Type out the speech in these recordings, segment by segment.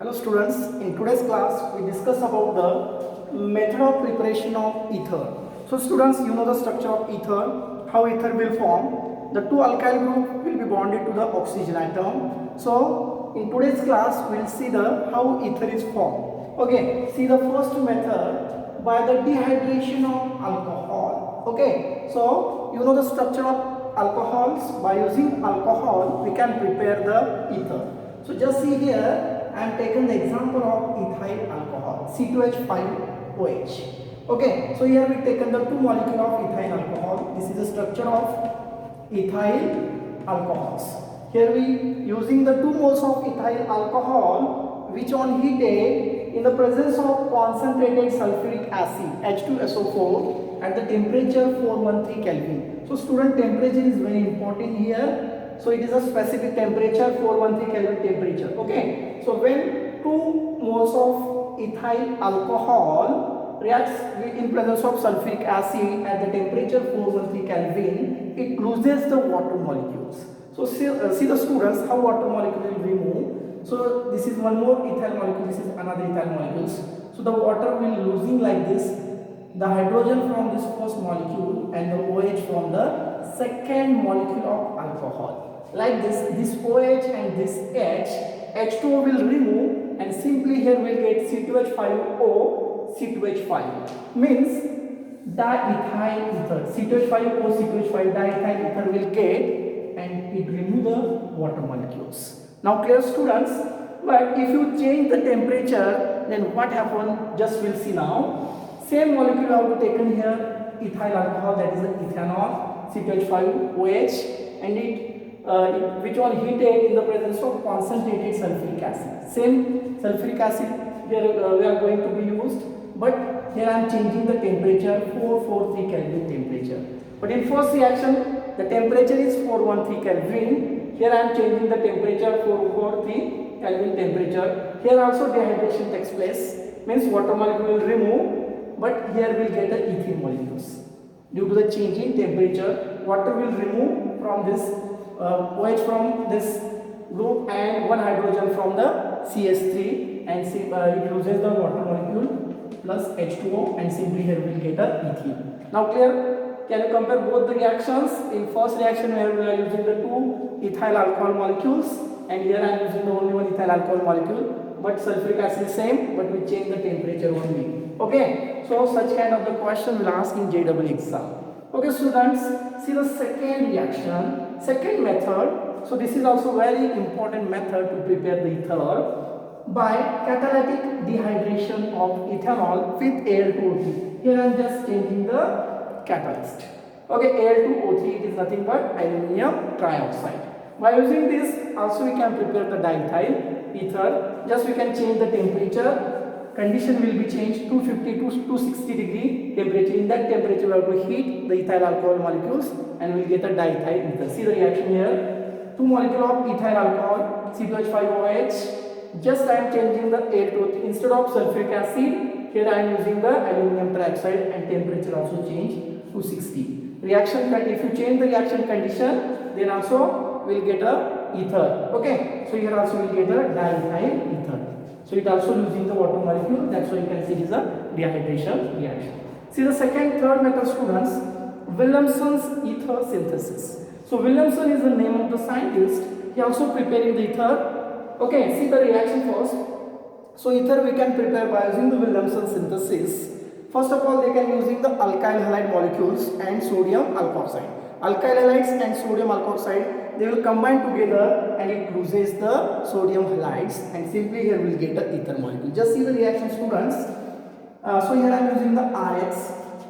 Hello students, in today's class we discuss about the method of preparation of ether. So students, you know the structure of ether, how ether will form. The two alkyl group will be bonded to the oxygen atom. So in today's class we will see the how ether is formed. Okay, see the first method by the dehydration of alcohol. Okay, so you know the structure of alcohols. By using alcohol we can prepare the ether. So just see here, I am taken the example of ethyl alcohol, C2H5OH. Okay, so here we taken the two molecule of ethyl alcohol. This is the structure of ethyl alcohols. Here we using the 2 moles of ethyl alcohol, which on heated in the presence of concentrated sulfuric acid H2SO4 at the temperature 413 Kelvin. So student, temperature is very important here. So it is a specific temperature, 413 Kelvin temperature. Okay. So when 2 moles of ethyl alcohol reacts in presence of sulfuric acid at the temperature 413 Kelvin, it loses the water molecules. So see the students how water molecule will remove. So this is one more ethyl molecule, this is another ethyl molecules. So the water will losing like this. The hydrogen from this first molecule and the OH from the second molecule of alcohol. Like this OH and this H2O will remove, and simply here we'll get C2H5O, C2H5. Means diethyl ether. C2H5O, C2H5 diethyl ether will get, and it remove the water molecules. Now clear students? But if you change the temperature, then what happen? Just we'll see now. Same molecule have to taken here, ethyl alcohol, that is the ethanol, C2H5OH, and which one heated in the presence of concentrated sulfuric acid. Same sulfuric acid here we are going to be used, but here I am changing the temperature, 443 Kelvin temperature. But in first reaction the temperature is 413 Kelvin. Here I am changing the temperature, 443 Kelvin temperature. Here also dehydration takes place, means water molecule will remove, but here we will get the ethene molecules. Due to the change in temperature, water will remove from this OH from this group and one hydrogen from the CH3, and it loses the water molecule plus H2O, and simply here we will get a ethene. Now clear? Can you compare both the reactions? In first reaction where we are using the 2 ethyl alcohol molecules, and here I am using the only one ethyl alcohol molecule, but sulfuric acid is same, but we change the temperature only. Okay, so such kind of the question will ask in JEE exam. Okay students, see the second reaction, second method. So this is also very important method to prepare the ether by catalytic dehydration of ethanol with Al2O3. Here I am just changing the catalyst. Okay, Al2O3, it is nothing but aluminium trioxide. By using this also we can prepare the diethyl ether. Just we can change the temperature. Condition will be changed 250 to 260 degree temperature. In that temperature we have to heat the ethyl alcohol molecules and we will get a diethyl ether. See the reaction here. 2 molecule of ethyl alcohol, C2H5OH. Just I am changing the Al2O3. Instead of sulfuric acid, here I am using the aluminium trioxide, and temperature also change to 60. Reaction, if you change the reaction condition, then also we will get a ether. Okay, so here also we will get a diethyl ether. So it also losing the water molecule, that's why you can see it is a dehydration reaction. See the second, third method students, Williamson's ether synthesis. So Williamson is the name of the scientist. He also preparing the ether. Okay, see the reaction first. So ether we can prepare by using the Williamson synthesis. First of all, they can using the alkyl halide molecules and sodium alkoxide. Alkyl halides and sodium alkoxide, they will combine together and it loses the sodium halides, and simply here we will get the ether molecule. Just see the reaction students. So here I am using the RX.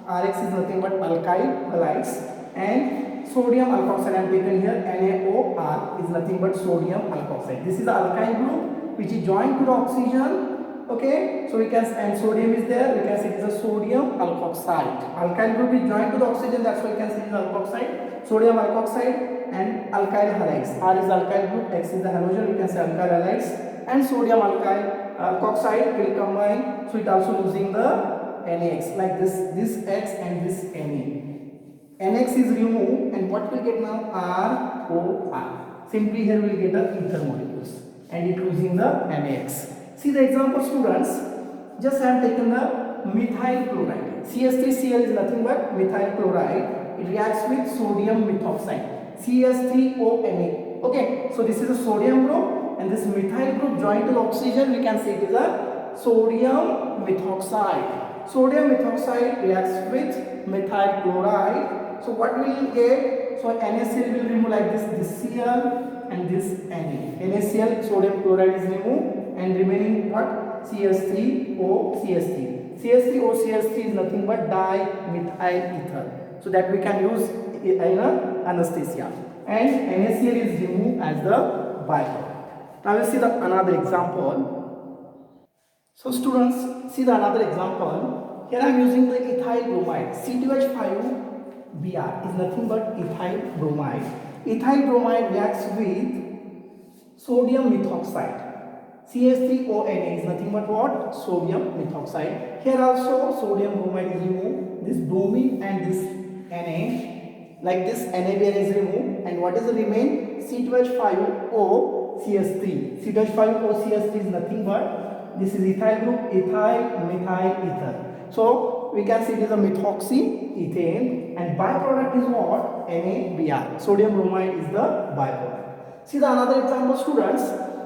RX is nothing but alkyl halides, and sodium alkoxide I am taken here, NaOR is nothing but sodium alkoxide. This is the alkyl group which is joined to the oxygen. Okay, so we can, and sodium is there, we can say it is a sodium alkoxide. Alkyl group is joined to the oxygen, that's why we can say it is alkoxide, sodium alkoxide, and alkyl halides. R is alkyl group, X is the halogen, we can say alkyl halides, and sodium alkoxide will combine, so it also losing the NaX, like this X and this Na. NX is removed, and what we get now? ROR. Simply here we will get the ether molecules, and it losing the NaX. See the example, students. Just I have taken the methyl chloride. CS3Cl is nothing but methyl chloride. It reacts with sodium methoxide, CS3ONA. Okay, so this is a sodium group, and this methyl group joined to the oxygen. We can say it is a sodium methoxide. Sodium methoxide reacts with methyl chloride. So what we will get? So NaCl will remove like this Cl and this Na. NaCl, sodium chloride is removed, and remaining what? CS3O, CS3. CS3O, CS3 is nothing but dimethyl ether. So that we can use in anesthesia. And NaCl is removed as the byproduct. Now we will see another example. So students, see the another example. Here I am using the ethyl bromide. C2H5 Br is nothing but ethyl bromide. Ethyl bromide reacts with sodium methoxide. CH3ONA is nothing but what? Sodium methoxide. Here also sodium bromide is removed. This bromine and this Na, like this NaBr is removed. And what is the remain? C2H5O CS3. C2H5O CS3 is nothing but this is ethyl group, ethyl methyl ether. So we can see it is a methoxy ethane, and byproduct is what? NaBr. Sodium bromide is the byproduct. See the another example, students.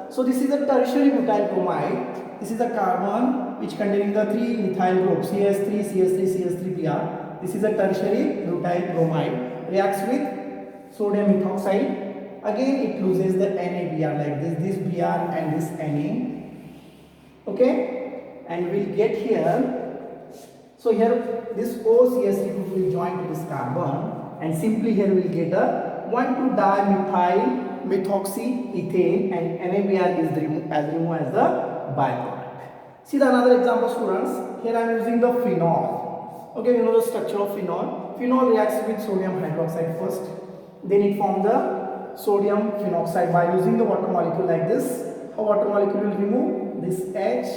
So this is a tertiary butyl bromide. This is a carbon which containing the three methyl groups CS3, CS3, CS3Br. This is a tertiary butyl bromide. Reacts with sodium methoxide. Again it loses the NaBr like this Br and this Na. Okay, and we'll get here. So here this OCS3 group will join to this carbon, and simply here we'll get a 1,2-dimethyl methoxy ethane, and NaBr is removed as the byproduct. See the another example, students. Here I am using the phenol. Okay, you know the structure of phenol. Phenol reacts with sodium hydroxide first, then it forms the sodium phenoxide by using the water molecule like this. A water molecule will remove this H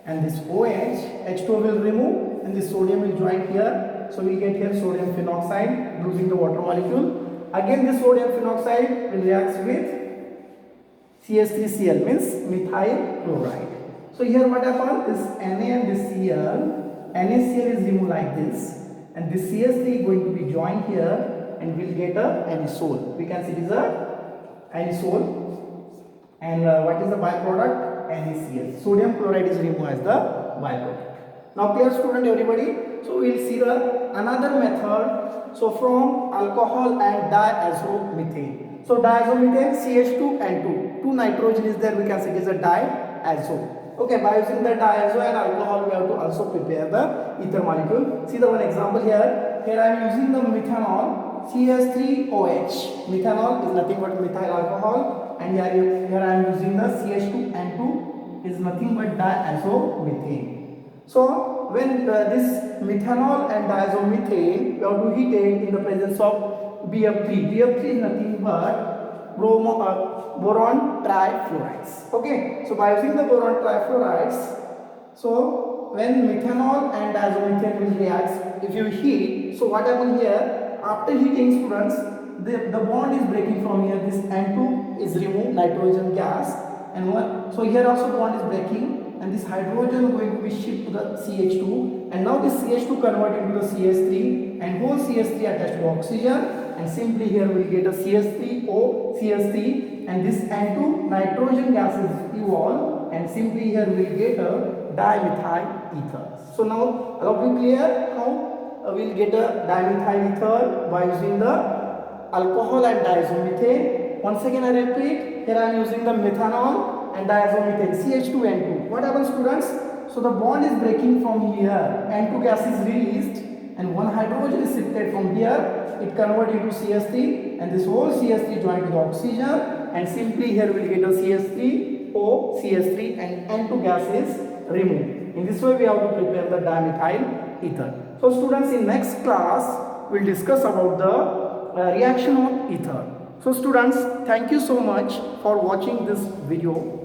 and this OH, H2 will remove, and this sodium will join here. So we get here sodium phenoxide losing the water molecule. Again this sodium phenoxide will react with CS3Cl, means methyl chloride. So here what happens is Na and this Cl, NaCl is removed like this, and this CS3 is going to be joined here, and we'll get a anisole. We can see it is a anisole. And what is the byproduct? NaCl. Sodium chloride is removed as the byproduct. Now clear, student, everybody? So we will see the another method. So from alcohol and diazomethane. So diazomethane, CH2N2. Two nitrogen is there, we can say it is a diazo. Okay, by using the diazo and alcohol we have to also prepare the ether molecule. See the one example here. Here I am using the methanol, CH3OH. Methanol is nothing but methyl alcohol, and here I am using the CH2N2 is nothing but diazomethane. So when this methanol and diazomethane, we have to heat it in the presence of BF3. BF3 is nothing but boron trifluorides. Okay, so by using the boron trifluorides, so when methanol and diazomethane will react, if you heat, so what happens here? After heating, students, the bond is breaking from here. This N2 is removed, nitrogen gas, and so here also bond is breaking. And this hydrogen is going to be shipped to the CH2, and now this CH2 converted into the CH3, and whole CH3 attached to oxygen, and simply here we will get a CH3O, CH3, and this N2 nitrogen gas is evolved, and simply here we will get a dimethyl ether. So now are we clear how we will get a dimethyl ether by using the alcohol and diazomethane? Once again I repeat, here I am using the methanol and diazomethane, CH2N2. What happens, students? So the bond is breaking from here, N2 gas is released, and one hydrogen is shifted from here, it converts into CH3, and this whole CH3 joined to the oxygen, and simply here we will get a CH3O, CH3, and N2 gas is removed. In this way we have to prepare the dimethyl ether. So students, in next class we will discuss about the reaction of ether. So students, thank you so much for watching this video.